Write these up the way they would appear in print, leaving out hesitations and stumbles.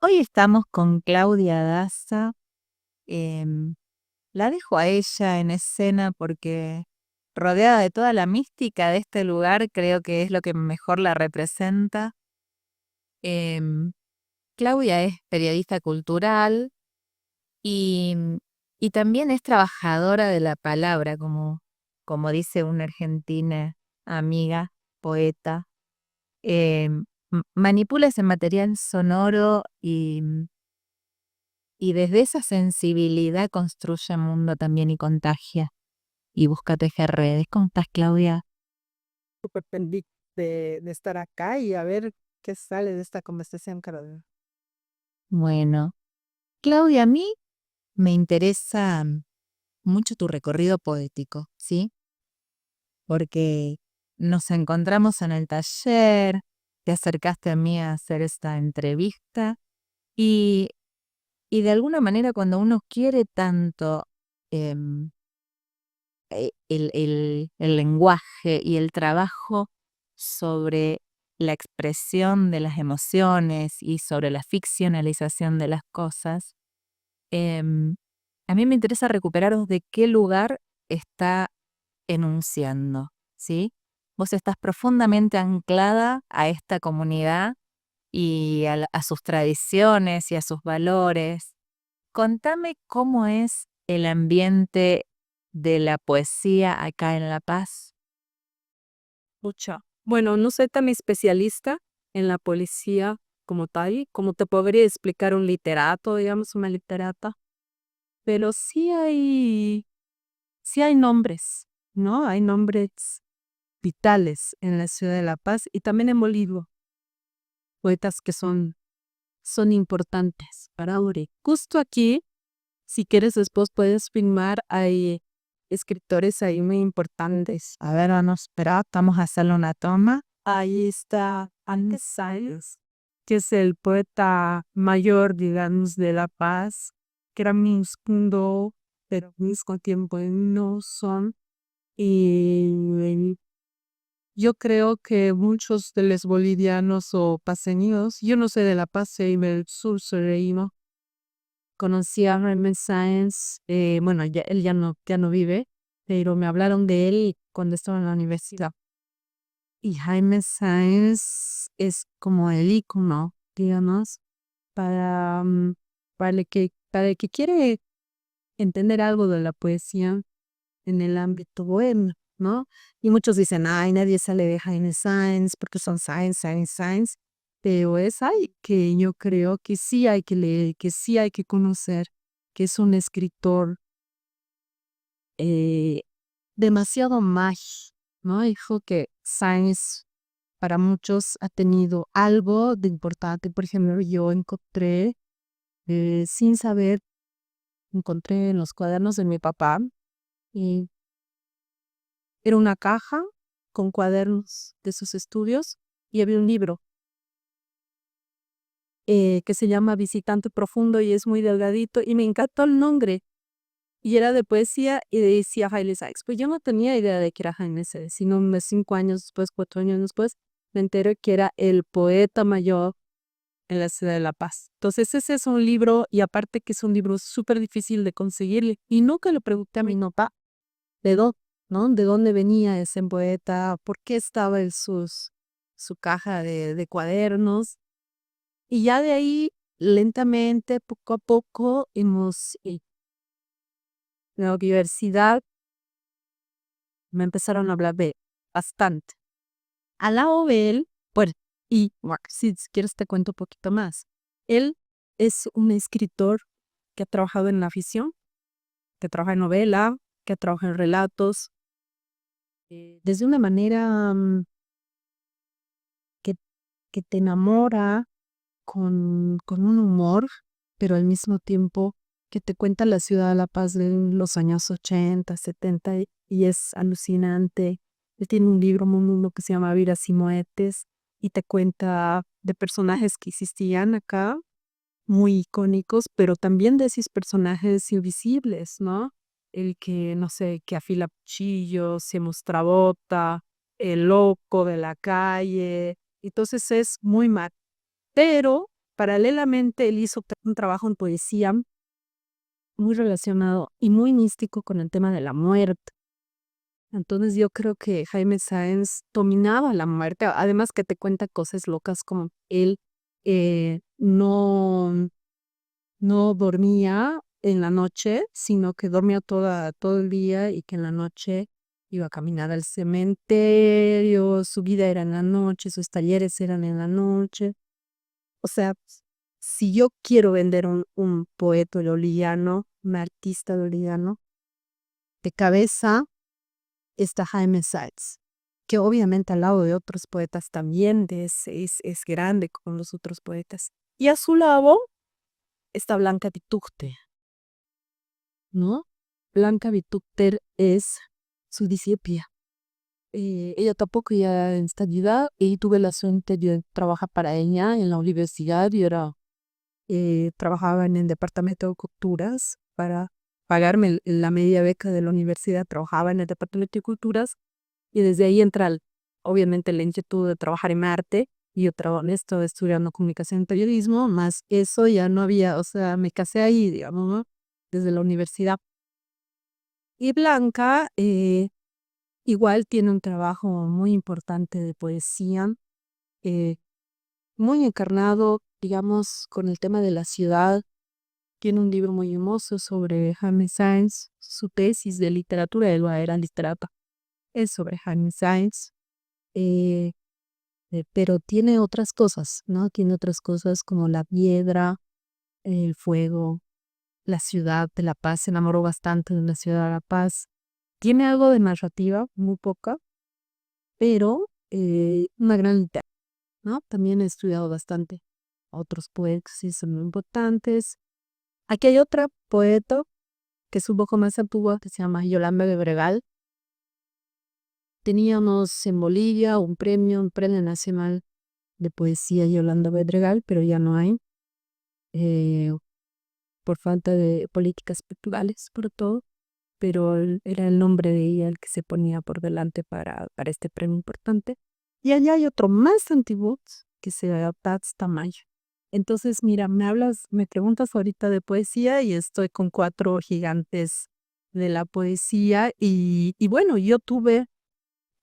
Hoy estamos con Claudia Daza. em, la dejo a ella en escena porque rodeada de toda la mística de este lugar, creo que es lo que mejor la representa. Em, Claudia es periodista cultural y, y también es trabajadora de la palabra, como dice una argentina amiga, poeta. Manipula ese material sonoro y desde esa sensibilidad construye mundo también y contagia y busca tejer redes. ¿Cómo estás, Claudia? Súper feliz de estar acá y a ver qué sale de esta conversación, Carolina. Bueno, Claudia, a mí me interesa mucho tu recorrido poético, ¿sí? Porque nos encontramos en el taller, te acercaste a mí a hacer esta entrevista y, y de alguna manera cuando uno quiere tanto em, el lenguaje y el trabajo sobre la expresión de las emociones y sobre la ficcionalización de las cosas, em, a mí me interesa recuperar de qué lugar está enunciando, ¿sí? Vos estás profundamente anclada a esta comunidad y a sus tradiciones y a sus valores. Contame cómo es el ambiente de la poesía acá en La Paz. Mucha. Bueno, no soy tan especialista en la poesía como tal, como te podría explicar un literato, digamos, una literata, pero sí hay nombres, ¿no? Hay nombres vitales en la ciudad de La Paz y también en Bolivia, poetas que son importantes para Uri. Justo aquí, si quieres después puedes filmar, hay escritores ahí muy importantes. A ver, vamos, espera, vamos a hacerle una toma. Ahí está Andes Sáenz, que es el poeta mayor, digamos, de La Paz, que era mi segundo, pero al mismo tiempo no son. Y yo creo que muchos de los bolivianos o paseños, yo no sé de La Paz, soy del sur sureño, conocí a Jaime Sáenz, bueno, él ya no vive, pero me hablaron de él cuando estaba en la universidad. Y Jaime Sáenz es como el icono, digamos, para, para el que quiere entender algo de la poesía en el ámbito bohemio, ¿no? Y muchos dicen, ay, nadie sale de Jaime Sáenz porque son Sáenz, Sáenz, Sáenz, pero es ahí que yo creo que sí hay que leer, que sí hay que conocer, que es un escritor eh, demasiado mágico, ¿no? Dijo que Sáenz para muchos ha tenido algo de importante. Por ejemplo, yo encontré, sin saber, encontré en los cuadernos de mi papá y era una caja con cuadernos de sus estudios y había un libro que se llama Visitante Profundo y es muy delgadito y me encantó el nombre y era de poesía y decía Haile Sykes. Pues yo no tenía idea de que era Jaime Sykes, sino unos 5 años después, 4 años después, me enteré que era el poeta mayor en la ciudad de La Paz. Entonces ese es un libro y aparte que es un libro súper difícil de conseguir y nunca le pregunté a mi papá de dónde, ¿no? ¿De dónde venía ese poeta? ¿Por qué estaba en su caja de cuadernos? Y ya de ahí, lentamente, poco a poco, hemos, en la universidad me empezaron a hablar de bastante. Al lado de él, pues, y bueno, si quieres te cuento un poquito más. Él es un escritor que ha trabajado en la ficción, que trabaja en novela, que trabaja en relatos, desde una manera que, que te enamora con un humor, pero al mismo tiempo que te cuenta la ciudad de La Paz de los años 80 70 y es alucinante. Él tiene un libro muy lindo que se llama Vidas y Moetes y te cuenta de personajes que existían acá, muy icónicos, pero también de esos personajes invisibles, ¿no? El que, no sé, que afila cuchillos, se muestra bota, el loco de la calle. Entonces es muy mal. Pero paralelamente él hizo un trabajo en poesía muy relacionado y muy místico con el tema de la muerte. Entonces yo creo que Jaime Sáenz dominaba la muerte, además que te cuenta cosas locas como él no, no dormía en la noche, sino que dormía todo el día y que en la noche iba a caminar al cementerio, su vida era en la noche, sus talleres eran en la noche. O sea, si yo quiero vender un poeta loliano, un artista loliano, de cabeza está Jaime Sáenz, que obviamente al lado de otros poetas también es grande con los otros poetas. Y a su lado está Blanca Vitugter, ¿no? Blanca Vitugter es su discípula. Ella tampoco ya en estabilidad y tuve la suerte de trabajar para ella en la universidad y era, trabajaba en el departamento de culturas para pagarme la media beca de la universidad, trabajaba en el departamento de culturas y desde ahí entra obviamente la inquietud de trabajar en arte y yo estoy estudiando comunicación y periodismo, más eso ya no había, o sea, me casé ahí, digamos, ¿no? Desde la universidad. Y Blanca igual tiene un trabajo muy importante de poesía, eh, muy encarnado, digamos, con el tema de la ciudad. Tiene un libro muy hermoso sobre Jaime Sáenz, su tesis de literatura, él era literato, es sobre Jaime Sáenz, eh, pero tiene otras cosas, ¿no? Tiene otras cosas como la piedra, el fuego, la ciudad de La Paz, se enamoró bastante de la ciudad de La Paz. Tiene algo de narrativa, muy poca, pero una gran literatura, ¿no? También he estudiado bastante a otros poetas y son muy importantes. Aquí hay otra poeta que es un poco más antigua, que se llama Yolanda de Bregal. Teníamos en Bolivia un premio nacional de poesía Yolanda Bedregal, pero ya no hay, eh, por falta de políticas culturales, por todo, pero era el nombre de ella el que se ponía por delante para este premio importante. Y allá hay otro más antiguo que se llama Tats Tamayo. Entonces, mira, me preguntas ahorita de poesía y estoy con cuatro gigantes de la poesía y bueno, yo tuve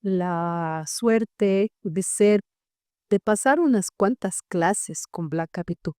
la suerte de pasar unas cuantas clases con Blanca Pitu,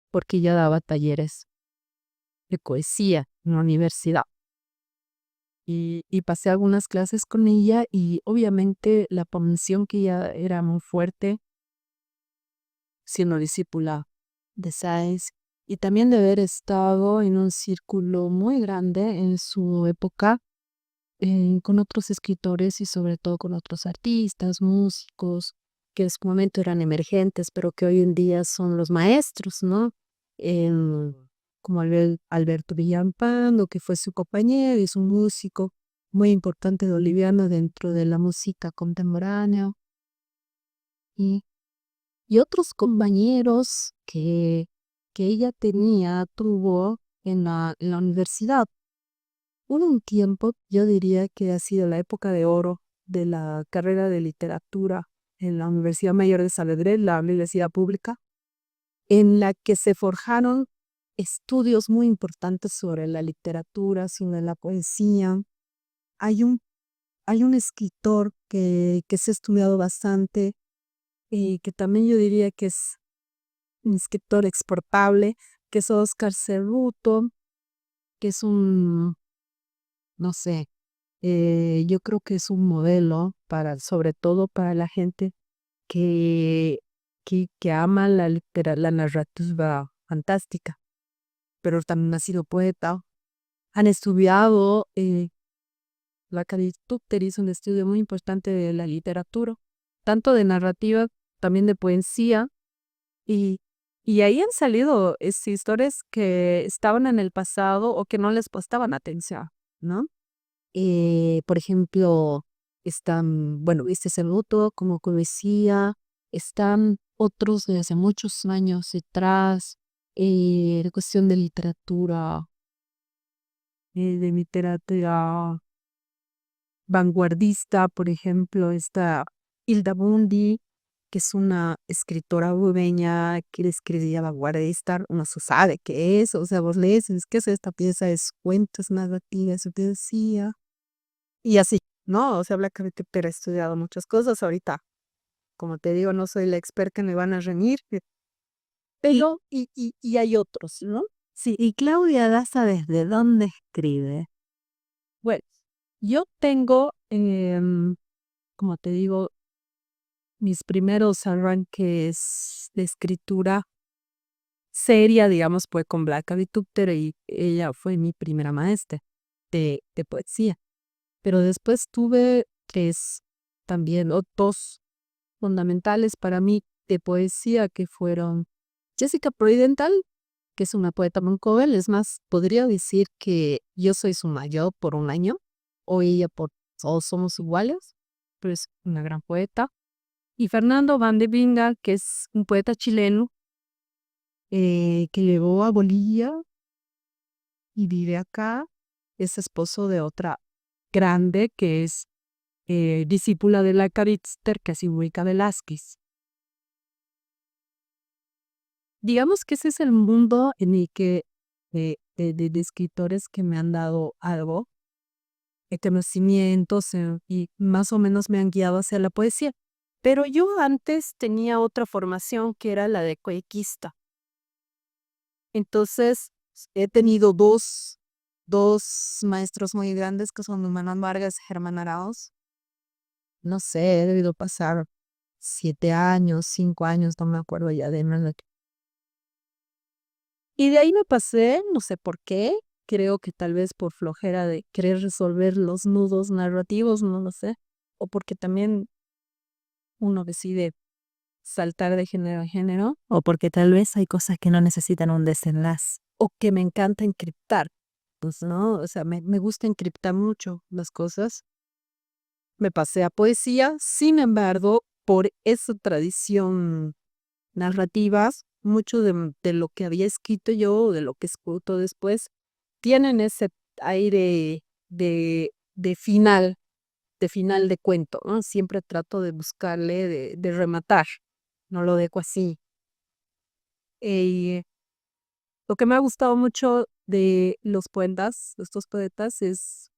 porque ella daba talleres de poesía en la universidad. Y pasé algunas clases con ella y obviamente la promoción que ella era muy fuerte, siendo discípula de Sáenz, y también de haber estado en un círculo muy grande en su época con otros escritores y sobre todo con otros artistas, músicos, que en su momento eran emergentes, pero que hoy en día son los maestros, ¿no? Em, Como Alberto Villampando, que fue su compañero y es un músico muy importante boliviano dentro de la música contemporánea. Y, y otros compañeros que ella tuvo en la universidad. Hubo un tiempo, yo diría que ha sido la época de oro de la carrera de literatura en la Universidad Mayor de Saledré, la universidad pública, en la que se forjaron estudios muy importantes sobre la literatura, sobre la poesía. Hay un, hay un escritor que se ha estudiado bastante y que también yo diría que es un escritor exportable, que es Oscar Cerruto, que es no sé, yo creo que es un modelo sobre todo para la gente que, que ama la narrativa fantástica, pero también ha sido poeta. Han estudiado, la Cari Tupter hizo un estudio muy importante de la literatura, tanto de narrativa, también de poesía, y, y ahí han salido historias que estaban en el pasado o que no les prestaban atención, ¿no? Por ejemplo, están, bueno, este es el otro, como decía, están otros de hace muchos años atrás, de cuestión de literatura vanguardista, por ejemplo, está Hilda Bundi, que es una escritora uruguaya que escribía vanguardista, uno se sabe qué es, o sea, vos lees, es que es esta pieza, es cuentos, narrativas, es poesía, y así, ¿no? O sea, Black Panther ha estudiado muchas cosas ahorita. Como te digo, no soy la experta, me van a reñir, pero, y hay otros, ¿no? Sí, y Claudia Daza, ¿desde dónde escribe? Bueno, yo tengo, como te digo, mis primeros arranques de escritura seria, digamos, fue con Blanca Vitúpter y ella fue mi primera maestra de poesía. Pero después tuve tres también, o dos fundamentales para mí de poesía que fueron Jessica Proidental, que es una poeta Moncobel, es más, podría decir que yo soy su mayor por un año, o ella por todos somos iguales, pero es una gran poeta. Y Fernando Van de Vinga, que es un poeta chileno que llegó a Bolivia y vive acá, es esposo de otra grande que es discípula de la Caritzter, que es Ulrica Velázquez. Digamos que ese es el mundo en el que de escritores que me han dado algo, conocimientos y más o menos me han guiado hacia la poesía. Pero yo antes tenía otra formación que era la de cuequista. Entonces he tenido dos maestros muy grandes que son Manuel Vargas y Germán Arauz. No sé, he debido pasar 7 años, 5 años, no me acuerdo ya de nada. Y de ahí me pasé, no sé por qué, creo que tal vez por flojera de querer resolver los nudos narrativos, no lo sé, o porque también uno decide saltar de género a género, O porque tal vez hay cosas que no necesitan un desenlace. o que me encanta encriptar, pues no, o sea, me gusta encriptar mucho las cosas. Me pasé a poesía, sin embargo, por esa tradición narrativas, mucho de lo que había escrito yo, de lo que escrito después, tienen ese aire de final, de final de cuento, ¿no? Siempre trato de buscarle, de rematar, no lo dejo así. Y lo que me ha gustado mucho de los poetas, de estos poetas, es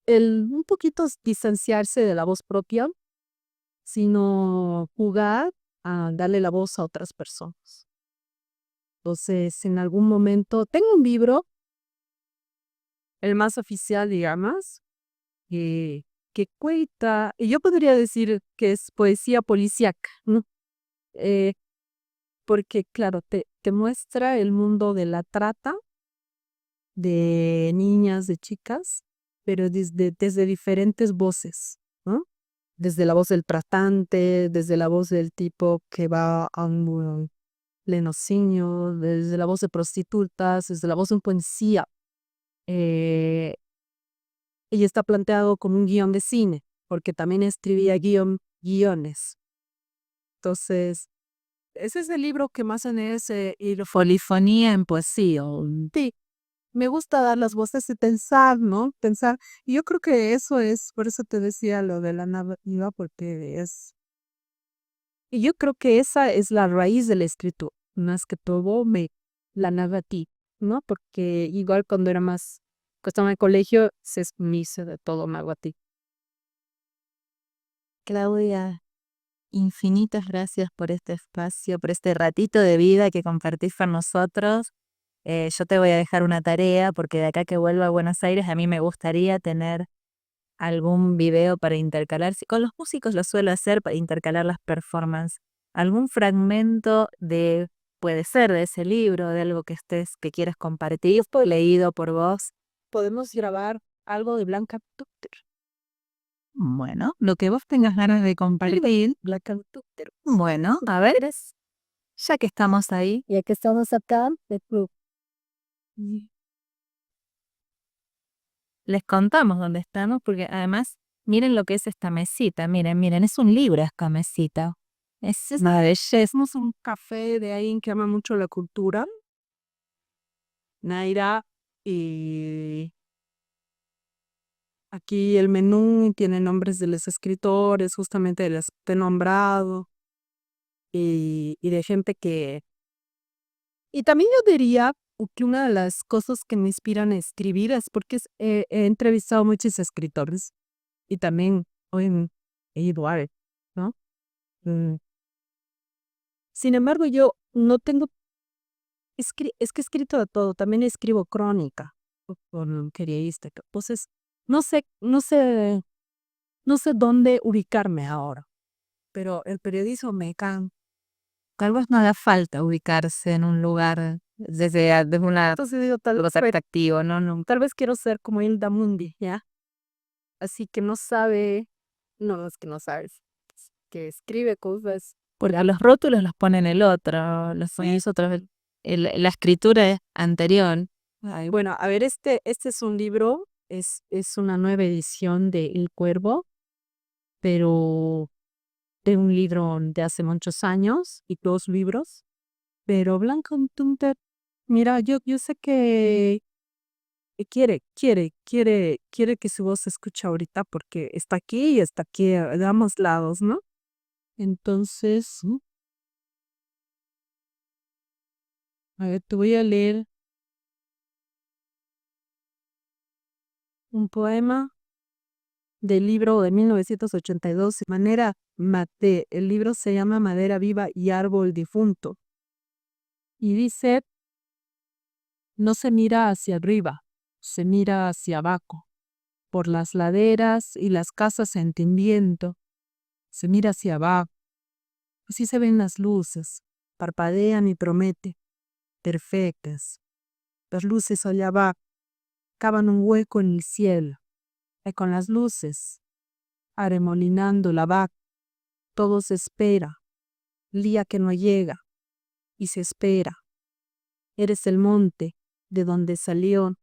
el un poquito distanciarse de la voz propia, sino jugar a darle la voz a otras personas. Entonces, en algún momento, tengo un libro, el más oficial, digamos, que cuenta, y yo podría decir que es poesía policíaca, ¿no? Eh, Porque, claro, te muestra el mundo de la trata de niñas, de chicas, pero desde diferentes voces, ¿no? Desde la voz del tratante, desde la voz del tipo que va a un lenocinio, desde la voz de prostitutas, desde la voz de un policía. eh, y está planteado como un guión de cine, porque también escribía guiones. Entonces, ese es el libro que más en ese y Polifonía en poesía. sí, me gusta dar las voces y pensar, ¿no? Pensar. Y yo creo que eso es, por eso te decía lo de la narrativa, porque y yo creo que esa es la raíz del escritor, más que todo la narrativa, ¿no? Porque igual cuando estaba en el colegio, me hice de todo narrativo. Claudia, infinitas gracias por este espacio, por este ratito de vida que compartís con nosotros. Yo te voy a dejar una tarea porque de acá que vuelva a Buenos Aires a mí me gustaría tener algún video para intercalar. Con los músicos lo suelo hacer para intercalar las performances. Algún fragmento puede ser de ese libro, de algo que quieras compartir, leído por vos. Podemos grabar algo de Blanca Tuchter. Bueno, lo que vos tengas ganas de compartir. Blanca Tuchter. Bueno, a ver, ya que estamos ahí, Ya que estamos acá, les contamos dónde estamos, porque además, miren lo que es esta mesita, miren, es un libro esta mesita. Es una belleza. hacemos un café de ahí que ama mucho la cultura. Naira y Aquí el menú tiene nombres de los escritores, justamente de los que he nombrado, y de gente que... Y también yo diría que una de las cosas que me inspiran a escribir es porque he entrevistado a muchos escritores y también hoy he ido a ver, ¿no? Mm, Sin embargo, yo no tengo, es que he escrito de todo, también escribo crónica con periodística, entonces no sé dónde ubicarme ahora, pero el periodismo me encanta. Tal vez no haga falta ubicarse en un lugar desde una Entonces digo, tal lugar vez, atractivo, ¿no? No. tal vez quiero ser como Hilda Mundi, ¿ya? Así que no sabe, no, es que no sabes, que escribe cosas. Porque a los rótulos los pone en el otro, los Sí. pone otro, la escritura es anterior. Ay, bueno, a ver, este es un libro, es una nueva edición de El Cuervo, pero de un libro de hace muchos años y dos libros. Pero Blanca Tunter, mira, yo sé que quiere que su voz se escuche ahorita porque está aquí y está aquí de ambos lados, ¿no? Entonces, a ver, te voy a leer un poema del libro de 1982, Manera Mate. El libro se llama Madera Viva y Árbol Difunto. Y dice, no se mira hacia arriba, se mira hacia abajo, por las laderas y las casas en viento, se mira hacia abajo. Así se ven las luces, parpadean y prometen, perfectas. Las luces allá abajo cavan un hueco en el cielo, y con las luces, aremolinando la vaca, todo se espera, el día que no llega, y se espera. Eres el monte de donde salió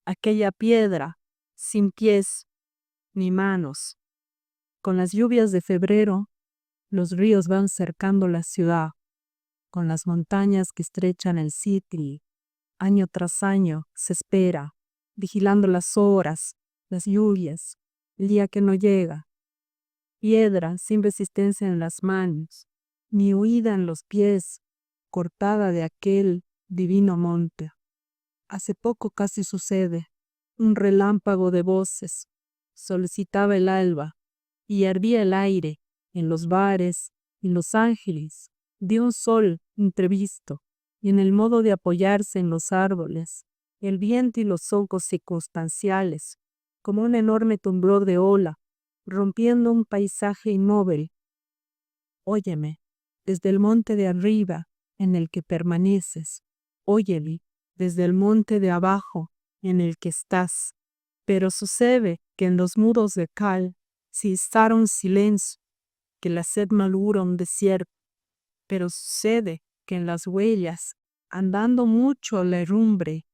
aquella piedra sin pies ni manos. Con las lluvias de febrero, los ríos van cercando la ciudad, con las montañas que estrechan el sitio. Año tras año se espera, vigilando las horas, las lluvias, el día que no llega. Piedra sin resistencia en las manos, ni huida en los pies, cortada de aquel divino monte. Hace poco casi sucede, un relámpago de voces, solicitaba el alba y hervía el aire en los bares, en los ángeles, de un sol imprevisto, y en el modo de apoyarse en los árboles, el viento y los ojos circunstanciales, como un enorme temblor de ola, rompiendo un paisaje inmóvil. Óyeme, desde el monte de arriba en el que permaneces, óyeme, desde el monte de abajo en el que estás. Pero sucede que en los muros de cal si estará un silencio, que la sed malura un desierto, pero sucede que en las huellas, andando mucho a la herrumbre,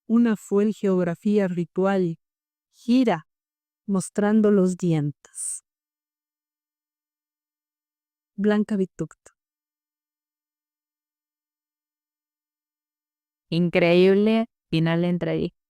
una fuel geografía ritual gira mostrando los dientes. Blanca Vitugto. Increíble final de entrevista.